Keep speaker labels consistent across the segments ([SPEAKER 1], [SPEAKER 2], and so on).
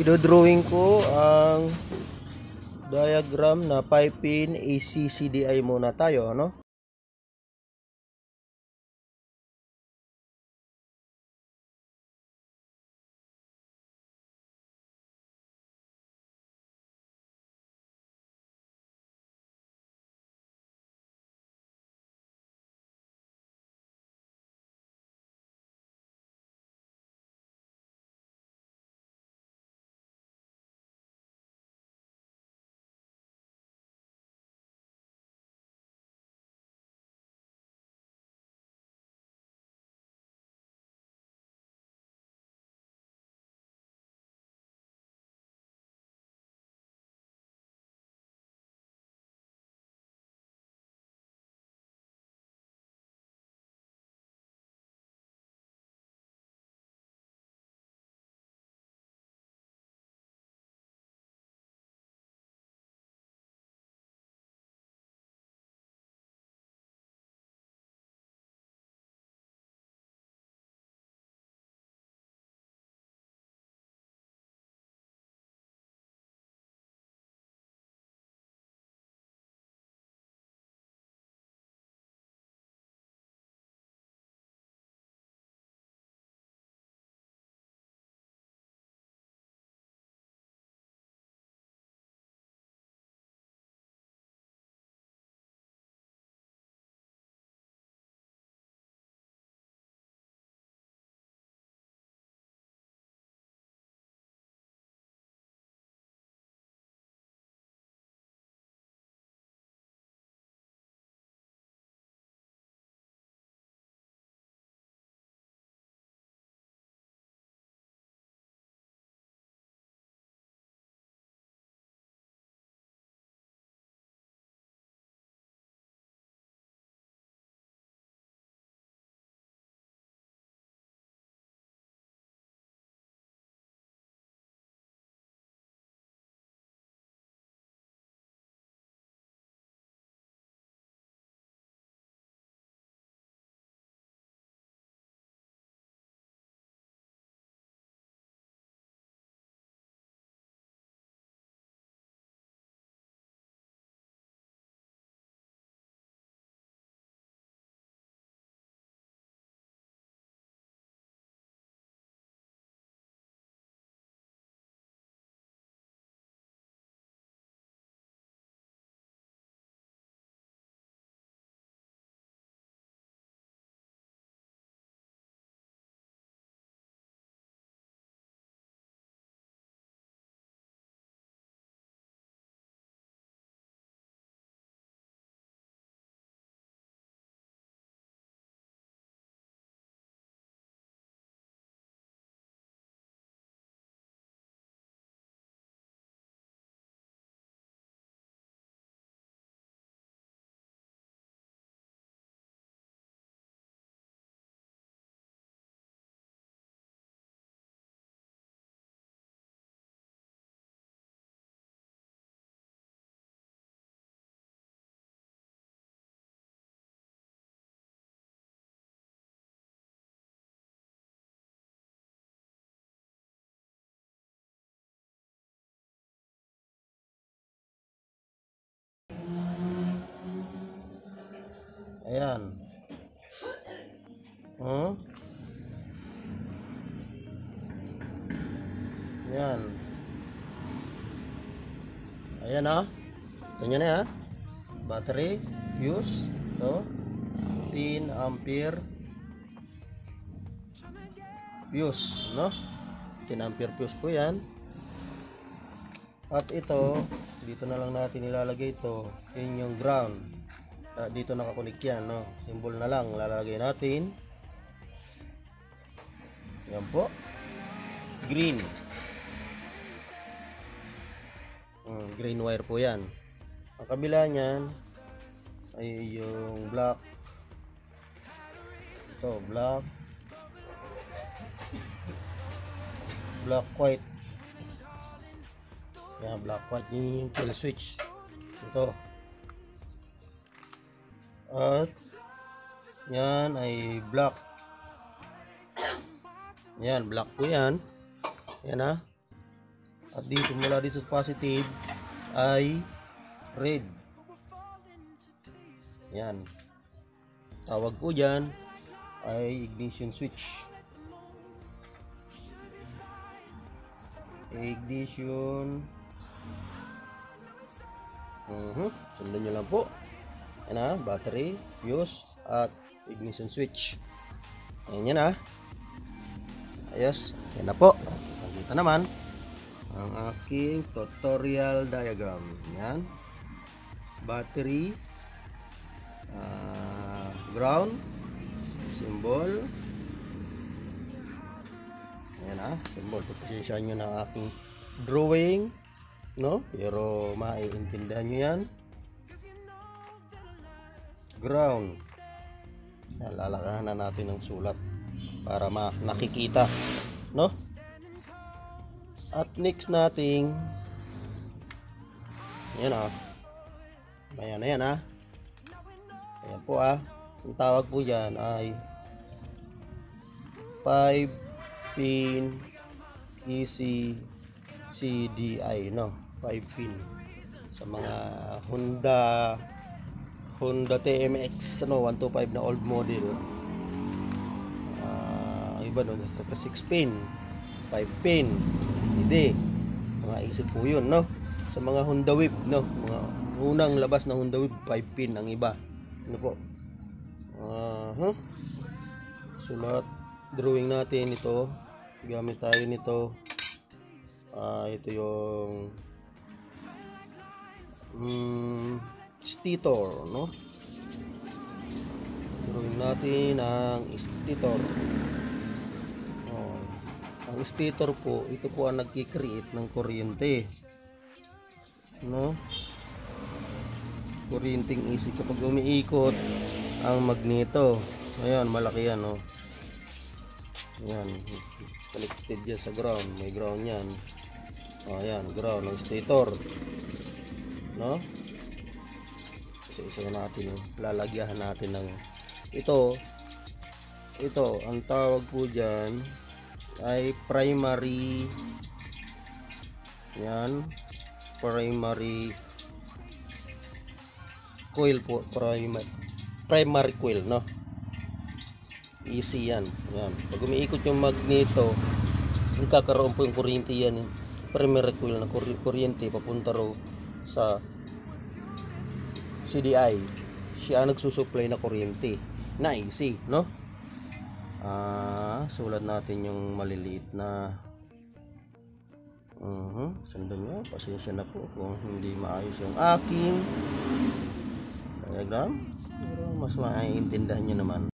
[SPEAKER 1] Idodrawing ko ang diagram na 5-pin AC CDI muna tayo, ano? Ayan. Ayan. Ayan ha. Ganyan na ha. Battery, fuse, to 10 ampere fuse, no? 10 ampere fuse po yan. At ito, dito na lang natin ilalagay ito. Yun yung ground. Dito nakakunik yan, no? Symbol na lang lalagay natin. Yan po. Green. Green wire po yan. Ang kabila niyan ay yung black. Ito, black white. Yan, black white yung kill switch. Ito. At yan ay black. Yan, black po yan. Yan ha. At dito mula dito sa positive ay red. Yan. Tawag po dyan ay ignition switch. Ignition. Sundan nyo lang po. Yan na, battery, fuse, at ignition switch. Ayan yan, ayos. Yan na po. Nandito naman ang aking tutorial diagram. Yan. Battery, ground, symbol. Ayan, symbol. Pasensyahan nyo ng aking drawing, no? Pero maiintindihan nyo yan. Ground. Yan, lalakahan na natin ng sulat para nakikita, no? At next nating ayan, ayan, ayan, ayan po, ang tawag po dyan ay 5-pin ECCDI, no? 5-pin sa mga Honda TMX 125 na old model. Iba doon sa 6-pin, 5-pin, hindi mga isip po yun, no? Sa mga Honda Whip, no? Mga unang labas na Honda Whip, 5-pin ang iba, ano po. Sulat, drawing natin ito, gamit tayo nito. Ito yung stator, no? Drawing natin ang stator. Ang stator po, ito po ang nagki-create ng kuryente, no? Kuryenteng AC kapag umiikot ang magneto. Ayan, malaki yan, no? Ayan, connected yan sa ground, may ground yan. Ayan, ground ng stator, no? Isa-isa natin, lalagyan natin ng ito, ang tawag po dyan ay primary. Yan, primary coil po, primary coil, no? Easy yan. Yan, pag umiikot yung magneto, nagkakaroon po yung kuryente yan, primary coil na kuryente papunta raw sa CDI. Siya nagsusupply na kuryente na AC, no? Sulat natin yung maliliit na sundan nyo, pasensya na po kung hindi maayos yung aking diagram, pero mas maiintindihan nyo naman.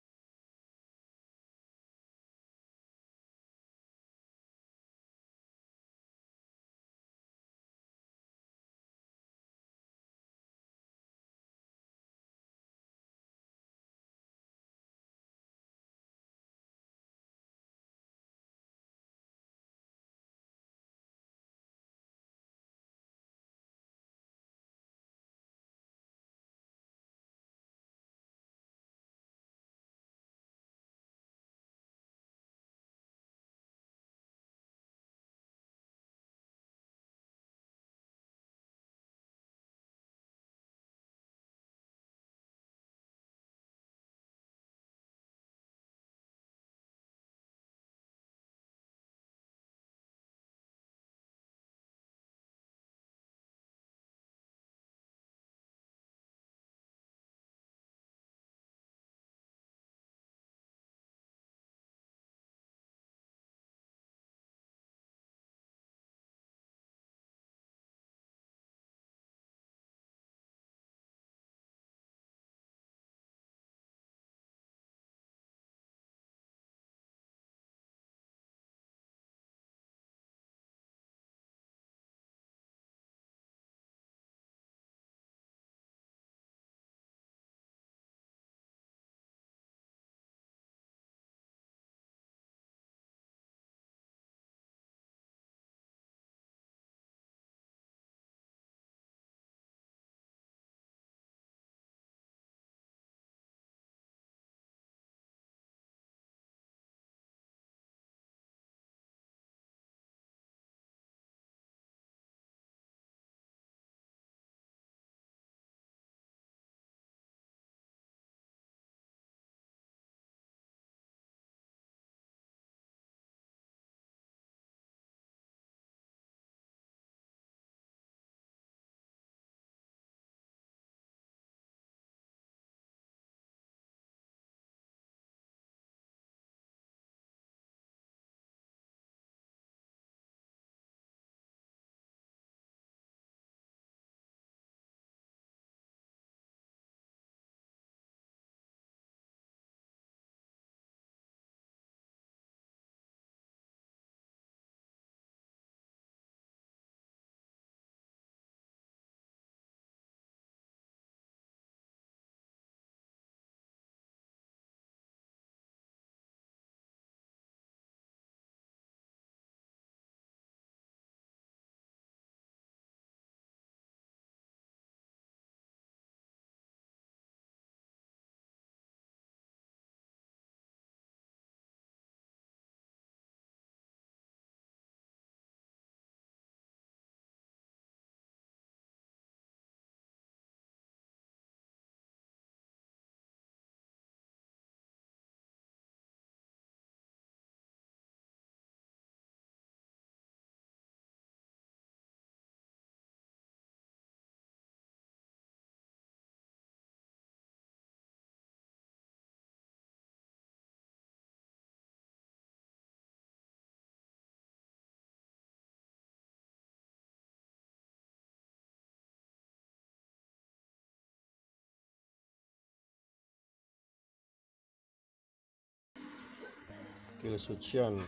[SPEAKER 1] kill switch yan.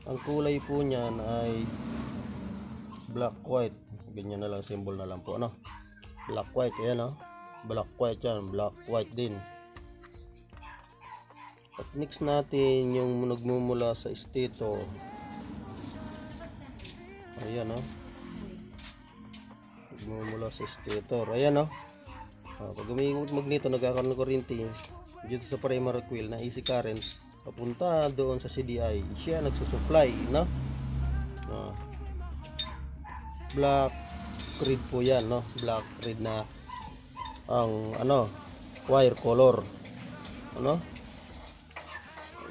[SPEAKER 1] Ang kulay po niyan ay black white, ganyan na lang, symbol na lang po, ano, black white. Ayan, oh, black white yan, black white din. At next natin yung nagmumula sa stator. Ayan, oh, nagmumula sa stator. Ayan, oh, pag umiikot magneto, nagkakaroon ng kuryente dito sa primary coil na AC current papunta doon sa CDI. Siya nagsusupply, no? Black red po yan, no? Black red na ang ano, wire color, ano?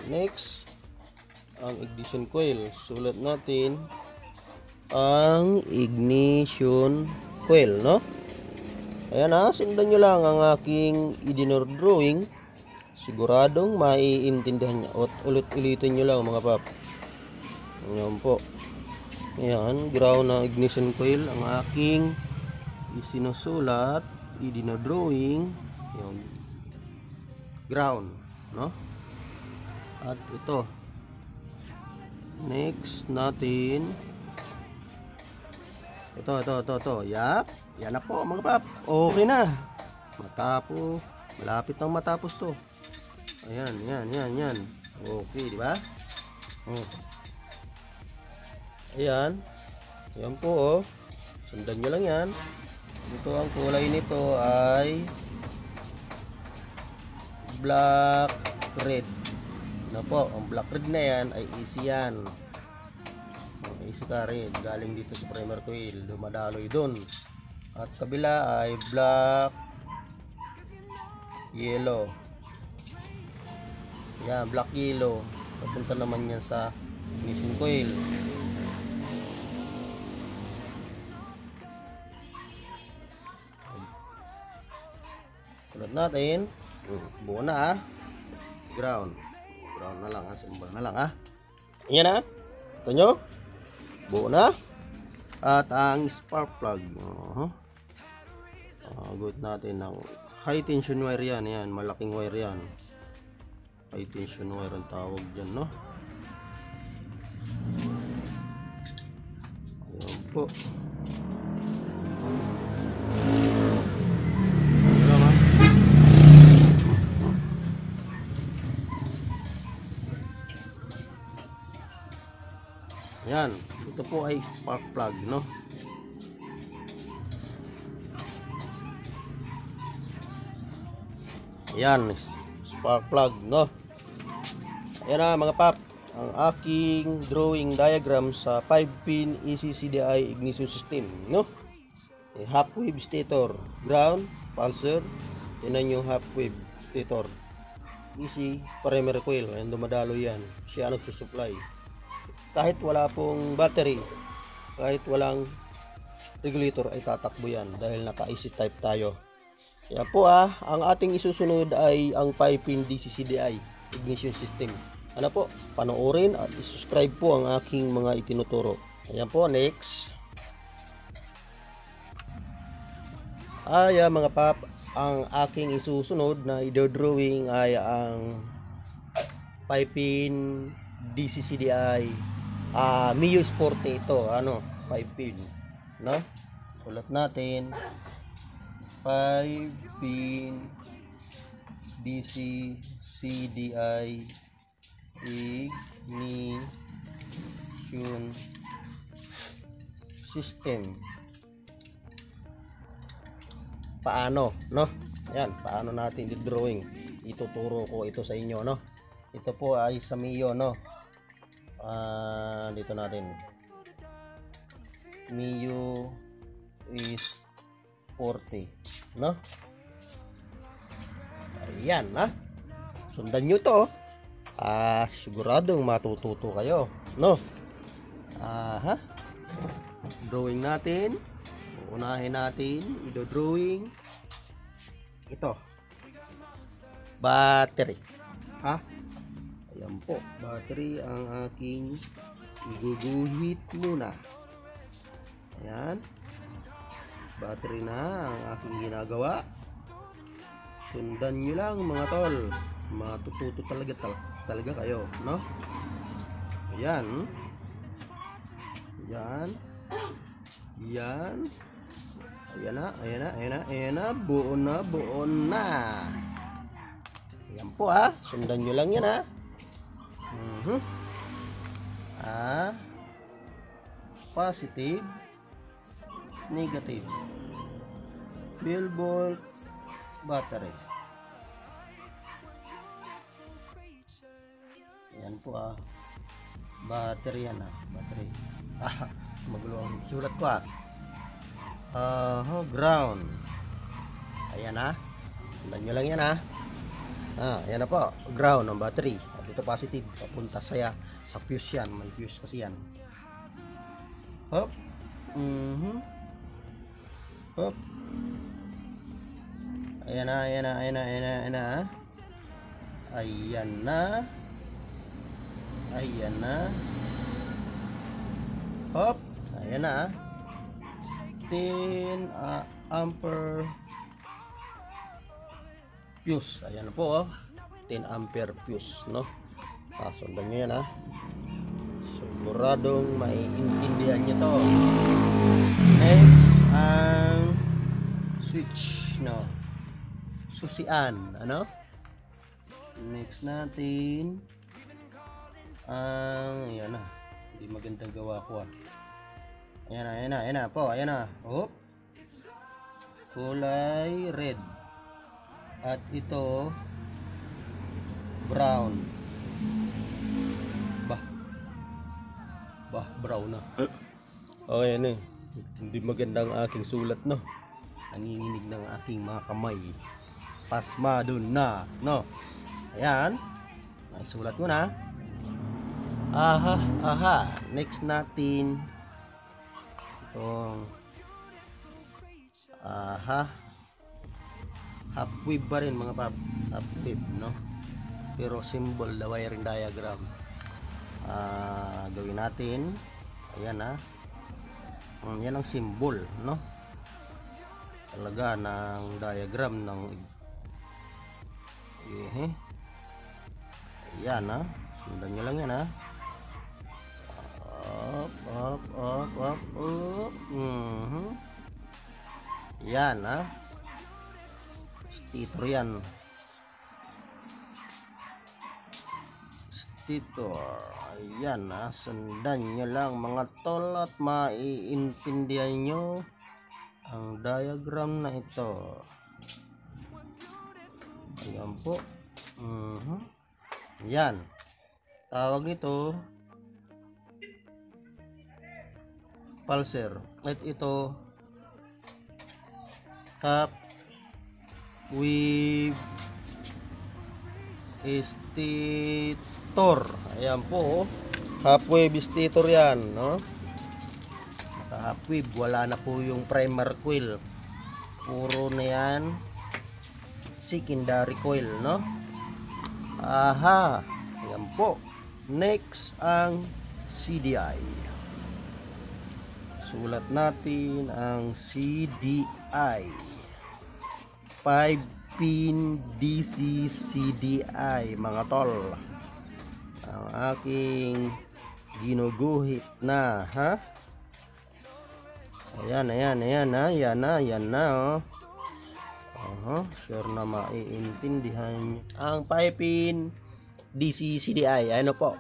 [SPEAKER 1] Next, ang ignition coil. Sulat natin ang ignition coil, no? Ayan, sundan nyo lang ang aking idinor drawing. Siguradong maiintindihan nyo. Ulit-ulitin nyo lang, mga pap. Ayan po. Ayan, ground ng ignition coil ang aking isinusulat, idinor drawing. Ayan, ground, no? At ito, next natin, ito. Yap, yan na po, mga pap. Okay na. Malapit nang matapos to. Ayan, yan. Okay, di ba? Ayan. Ayan po, oh. Sundan nyo lang yan. Ito, ang kulay nito ay black red. Ano po, ang black red na yan ay AC yan. AC current galing dito sa primer coil, dumadaloy dun. At kabila ay black yellow. Yan, black yellow. Papunta naman yan sa ignition coil. Ulit natin. Buo na, ground na lang, symbol na lang, Ayan na. Ito nyo. Buo na. At ang spark plug. Good natin ng high tension wire yan. Yan, malaking wire yan. High tension wire ang tawag dyan, no? Ayan po. Yan, ito po ay spark plug, no? Yan, spark plug, no? Ayan na, mga pap, ang aking drawing diagram sa 5-pin ECCDI ignition system, no? Half wave stator, ground, pulsar. Yan yung half wave stator. EC primary coil, ayan, dumadalo yan. Siya nagsusupply. Kahit wala pong battery, kahit walang regulator, ay tatakbo yan dahil naka-AC type tayo. Kaya po, ang ating isusunod ay ang 5-pin DCCDI ignition system. Ano po, panoorin at subscribe po ang aking mga itinuturo. Ayan po, next. Mga pap, ang aking isusunod na i-drawing ay ang 5-pin DCCDI Mio Sporte. Ito, 5-pin, no? Sulat natin 5-pin DCCDI ignition system. Paano, no? Ayan, paano natin i-drawing? Ituturo ko ito sa inyo, no? Ito po ay sa Mio, no? Dito natin Mio is 40, no? Ayan, sundan nyo to. Siguradong matututo kayo, no? Drawing natin. Unahin natin i-drawing ito, battery. Ayan po, battery ang aking iguguhit muna. Ayan, battery na ang aking ginagawa. Sundan nyo lang, mga tol, matututo talaga talaga kayo, no? Ayan. Yan. Yan. Ayan na, ayan na, ayan na, ayan na. Buo na, buo na. Ayan po sundan nyo lang yan positive, negative, 12 volt battery. Ayan po battery yan battery. Magulo ang sulat ko ground. Ayan sundan nyo lang yan ayan na po, ground ng battery. At ito positive, papunta sa fuse yan. May fuse kasi yan. Hop. Hop. Ayan na, ayan na, ayan na, ayan na, ayan na. Ayan na. Ayan na. Hop. Ayan na 10 ampere fuse. Ayan na po 10 ampere fuse, no? Sundan nyo yan siguradong maiintindihan nyo to. Next ang switch, no? Susian, ano? Next natin ang ayan na, hindi magandang gawa ko ayan na, ayan na, ayan na po, ayan na. Hop. Kulay red. At ito brown. Brown na. Ayan hindi magandang aking sulat, no? Nanginginig ng aking mga kamay. Pasma dun na, no? Ayan. Naisulat ko na. Next natin itong half wave pa rin mga pap, half wave, no? Pero symbol, the wiring diagram. Gawin natin. Ayan yan ang symbol, no? Talaga ng diagram ng ayan sundan nyo lang yan up. Yan stator yan. Stator. Ayan sundan nyo lang mga tol at maiintindihan nyo ang diagram na ito. Ayan po. Yan. Tawag nito pulser. At ito half wave stator. Ayan po half wave stator yan, no? Half wave, wala na po yung primer coil, puro na yan secondary coil, no? Ayan po. Next ang CDI. Sulat natin ang CDI. 5-pin DC CDI, mga tol. Ang aking ginuguhit na, Ayan na, sure na maiintindihan ang 5-pin DC CDI. Ano po?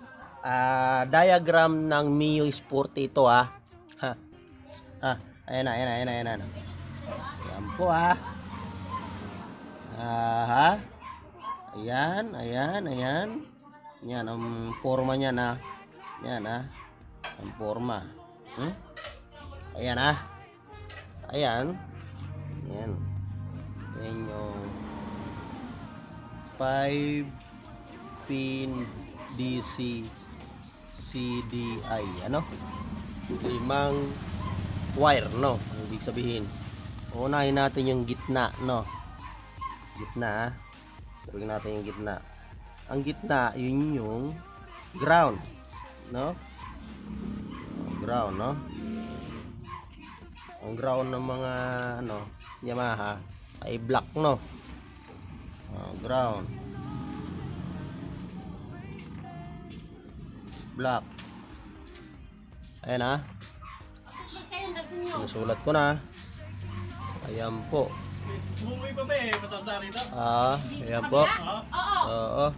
[SPEAKER 1] Diagram ng Mio Sporty ito, ayan na. Ayan po, Ayan. Yan ang forma niya Yan ang forma. Ayan Ayan yung 5-pin DC CDI, limang wire, no? Ang ibig sabihin, unahin natin yung gitna, no? Turuin natin yung gitna. Ang gitna, yun yung ground, no? Ground, no? Ang ground ng mga Yamaha ay black, no? Ground. black. Ayan ha. Sinusulat ko na. Ayan po.
[SPEAKER 2] Umuwi pa ba eh, matanda rito?
[SPEAKER 1] Ayan po. Oo.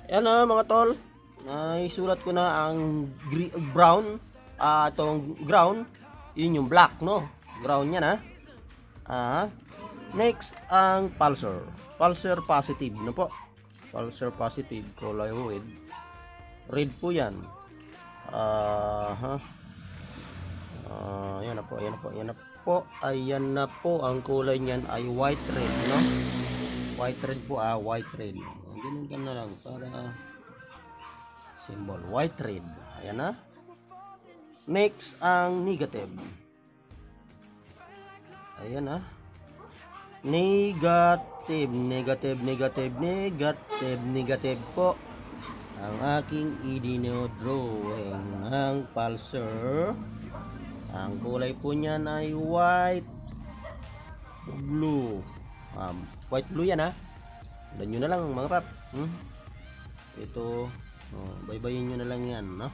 [SPEAKER 1] Ayan ha mga tol. Naisulat ko na ang brown. Itong ground. Yun yung black, no? Ground yan ha. Next ang pulsar. Pulsar positive, no po? Pulsar positive kulay red po yan. Ayan na po ang kulay niyan ay white red, no? White red po, white red. Ganun ka na lang para symbol, white red. Ayan na. Next ang negative. Ayan na. Negative po ang aking idinodrawing ng pulsar. Ang kulay po niyan ay white blue. White blue yan ha. Tandaan nyo na lang mga pap. Ito baybayin nyo na lang yan, no?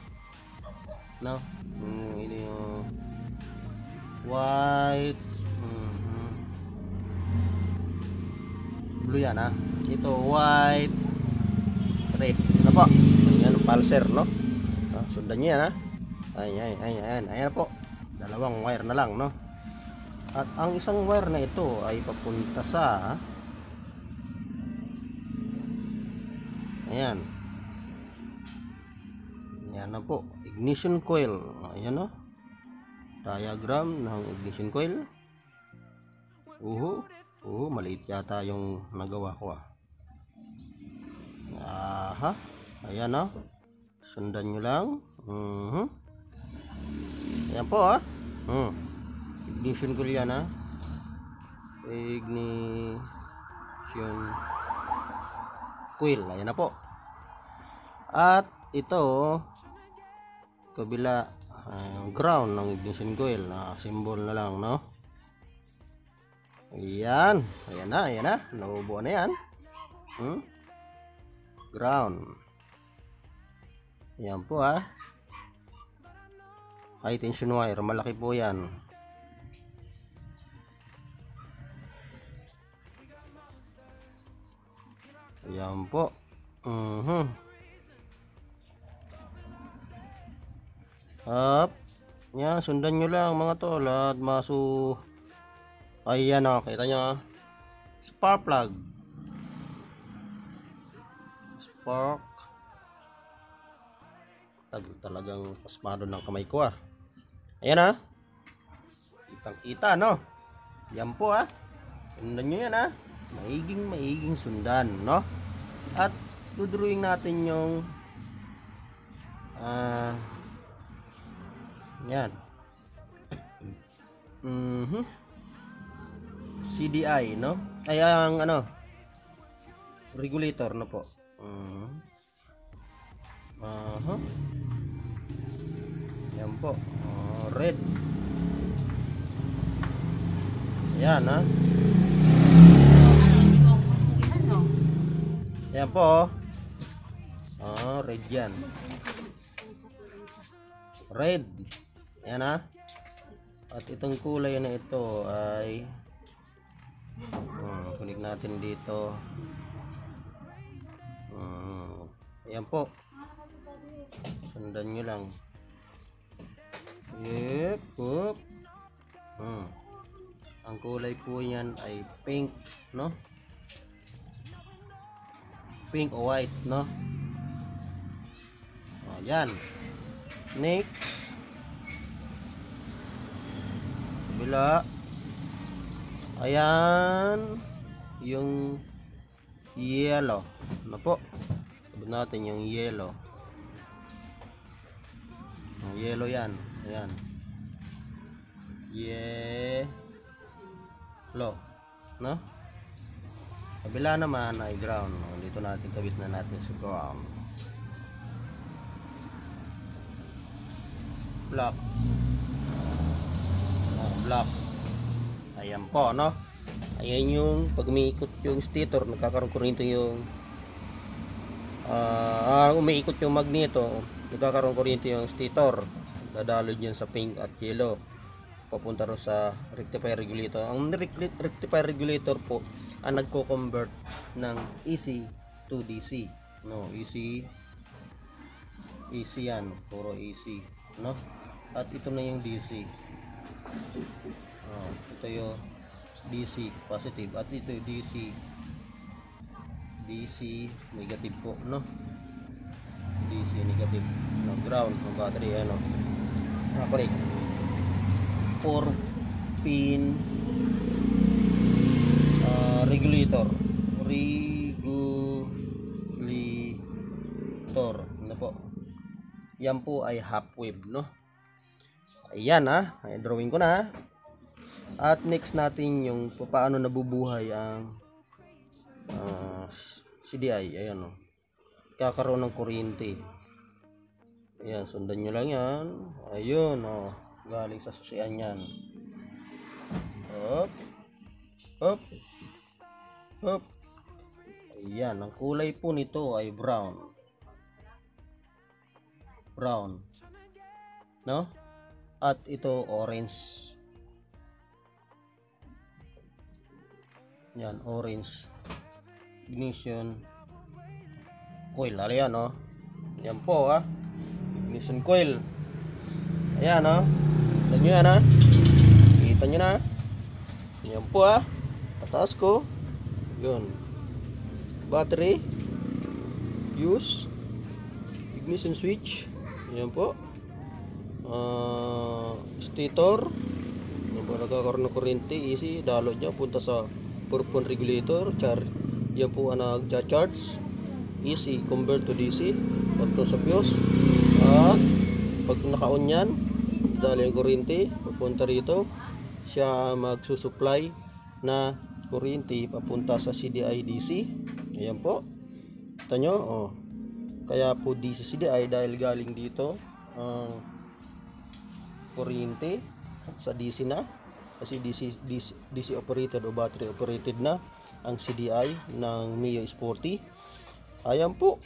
[SPEAKER 1] Ini yung white blue yan ha. Ito white red na po. Ayan pulsar, no? Sundan nyo yan ha. Ayan po. Dalawang wire na lang, no? At ang isang wire na ito ay papunta sa ayan na po, ignition coil. Ayan no, diagram ng ignition coil. Maliit yata yung nagawa ko ayan no, sundan nyo lang. Ayan po ignition coil yan ignition coil. Ayan na po. At ito kabila ground ng ignition coil na symbol na lang, no? Ayan na, naubo na yan. Ground. Ayan po high tension wire, malaki po yan. Ayan po. Yan, sundan nyo lang mga tol at ayan kita nyo spark plug. Spark. Talagang pasmado ng kamay ko Ayan kitang kita, no? Yan po sundan nyo yan maiging sundan, no? At dudrawing natin yung yan CDI, no? Ay ang regulator, no po? Yan po, red. Ayan Ayan po red yan. Red. Ayan At itong kulay na ito ay kulik natin dito. Ayan po. Sundan nyo lang. Ang kulay po yan ay pink, no? Pink o white, no? Ayan. Next. Kabila. Ayan. Yung yellow. Ano po? Sabi natin yung yellow. Yung yellow yan. Ayan. Yellow. No? Kabila naman ay ground. Dito natin kabit na natin sa ground. Black. Black. Ayan po, no? Ayan yung pag umiikot yung stator, nagkakaroon kuryente yung umiikot yung magneto, nagkakaroon kuryente yung stator, dadalo dyan sa pink at yellow, papunta rin sa rectifier regulator. Ang rectifier regulator po ang nagko-convert ng AC to DC, no? AC yan, puro AC, no? At ito na yung DC. Ito yung DC positive at ito yung DC negative po, no? DC negative, no? Ground ng battery, ano? Correct. 4 pin regulator, ano po? Yan po ay half wave, no? Ayan, ay drawing ko na. At next natin yung paano nabubuhay ang CDI. Ayan, no? Kakaroon ng kuryente. Ayan, sundan nyo lang yan. Ayun, galing sa susian yan. Up, up, up. Ayan, ang kulay po nito ay brown, no? At ito orange. Yan, orange ignition coil. Ayan, no? Yan po, ignition coil. Ayan, no? Kita nyo yan, kita nyo na. Yan po, pataas ko. Yun, battery, fuse, ignition switch. Yan po, stator. Yan po, nagkakaroon ng kuryente, easy, dalo niya punta sa purpon regulator, yan po ang nagcha-charge, easy, convert to DC, punta sa fuse. At pag naka-on yan, dahil yung kuryente papunta rito, siya magsusupply na kuryente papunta sa CDI DC. Ayan po, kita nyo, kaya po DC CDI dahil galing dito ang kuryente sa DC na, kasi DC operated o battery operated na ang CDI ng Mio Sporty. Ayan po,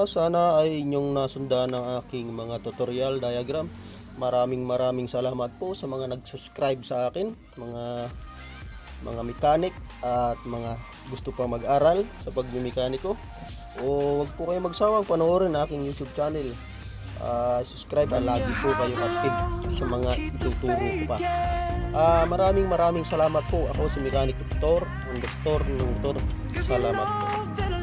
[SPEAKER 1] sana ay inyong nasundan ng aking mga tutorial diagram. Maraming salamat po sa mga nag-subscribe sa akin, mga mechanic at mga gusto pa mag-aral sa pagmimekaniko. O wag po kayo magsawang panoorin aking YouTube channel. Subscribe at lagi po kayo active sa mga ituturo ko pa. Maraming salamat po. Ako si Mechanic Tutor, ng Dr. Salamat po.